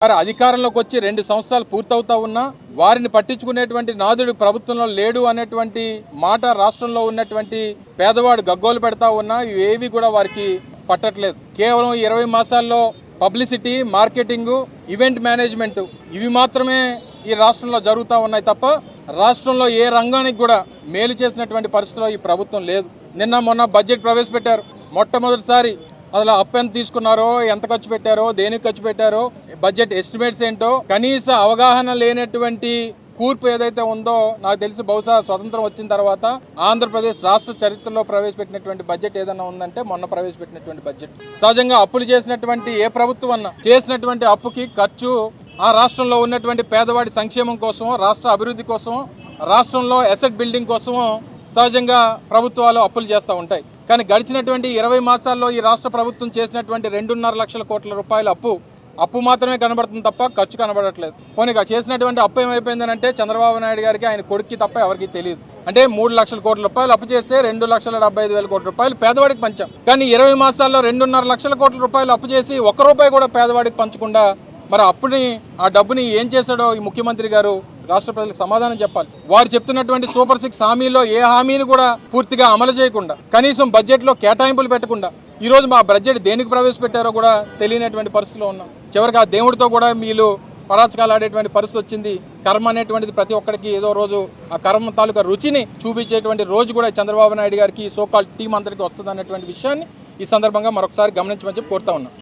మరి అధికారంలోకి వచ్చి 2 సంవత్సరాలు పూర్తవుతా ఉన్నా వారిని పట్టించుకునేటువంటి నాదుడు ప్రభుత్వంలో లేడు అనేటువంటి మాట రాష్ట్రంలో ఉన్నటువంటి పేదవాడు గగ్గోలు పెడతా ఉన్నా ఇవేవి కూడా వారికి పట్టట్లేదు. కేవలం 20 మాసాల్లో పబ్లిసిటీ, మార్కెటింగ్, ఈవెంట్ మేనేజ్మెంట్ ఇవి మాత్రమే ఈ రాష్ట్రంలో జరుగుతూ ఉన్నాయి తప్ప రాష్ట్రంలో ఏ రంగానికి కూడా మేలు చేసినటువంటి పరిస్థితిలో ఈ ప్రభుత్వం లేదు. నిన్న మొన్న బడ్జెట్ ప్రవేశపెట్టారు. మొట్టమొదటిసారి అసలు అప్పు ఎంత తీసుకున్నారో, ఎంత ఖర్చు పెట్టారో, దేనికి ఖర్చు పెట్టారో, బడ్జెట్ ఎస్టిమేట్స్ ఏంటో కనీస అవగాహన లేనటువంటి కూర్పు ఏదైతే ఉందో నాకు తెలిసి బహుశా స్వతంత్రం వచ్చిన తర్వాత ఆంధ్రప్రదేశ్ రాష్ట్ర చరిత్రలో ప్రవేశపెట్టినటువంటి బడ్జెట్ ఏదైనా ఉందంటే మొన్న ప్రవేశపెట్టినటువంటి బడ్జెట్. సహజంగా అప్పులు చేసినటువంటి ఏ ప్రభుత్వం అన్నా చేసినటువంటి అప్పుకి ఖర్చు ఆ రాష్ట్రంలో ఉన్నటువంటి పేదవాడి సంక్షేమం కోసం, రాష్ట్ర అభివృద్ధి కోసం, రాష్ట్రంలో అసెట్ బిల్డింగ్ కోసం సహజంగా ప్రభుత్వాలు అప్పులు చేస్తూ ఉంటాయి. కానీ గడిచినటువంటి 20 మాసాల్లో ఈ రాష్ట్ర ప్రభుత్వం చేసినటువంటి 2.5 లక్షల కోట్ల రూపాయల అప్పు మాత్రమే కనబడుతుంది తప్ప ఖర్చు కనబడట్లేదు. పోనీ చేసినటువంటి అప్పు ఏమైపోయిందనంటే చంద్రబాబు నాయుడు గారికి, ఆయన కొడుక్కి తప్ప ఎవరికి తెలియదు. అంటే 3 లక్షల కోట్ల రూపాయలు అప్పు చేస్తే 2,75,000 కోట్ల రూపాయలు పేదవాడికి పంచాం. కానీ 20 మాసాల్లో 2.5 లక్షల కోట్ల రూపాయలు అప్పు చేసి 1 రూపాయి కూడా పేదవాడికి పంచకుండా మరి ఆ డబ్బుని ఏం చేశాడో ఈ ముఖ్యమంత్రి గారు రాష్ట్ర ప్రజలకు సమాధానం చెప్పాలి. వారు చెప్తున్నటువంటి సూపర్ 6 హామీలో ఏ హామీని కూడా పూర్తిగా అమలు చేయకుండా, కనీసం బడ్జెట్ లో కేటాయింపులు పెట్టకుండా ఈ రోజు మా బడ్జెట్ దేనికి ప్రవేశపెట్టారో కూడా తెలియనటువంటి పరిస్థితిలో ఉన్నాం. చివరికి ఆ దేవుడితో కూడా వీళ్ళు పరాచకాలు ఆడేటువంటి పరిస్థితి వచ్చింది. కర్మ అనేటువంటిది ప్రతి ఒక్కరికి ఏదో రోజు ఆ కర్మ తాలూకా రుచిని చూపించేటువంటి రోజు కూడా చంద్రబాబు నాయుడు గారికి, సోకాల్ టీం అందరికీ వస్తుంది అన్నటువంటి విషయాన్ని ఈ సందర్భంగా మరొకసారి గమనించమని చెప్పి కోరుతా ఉన్నాం.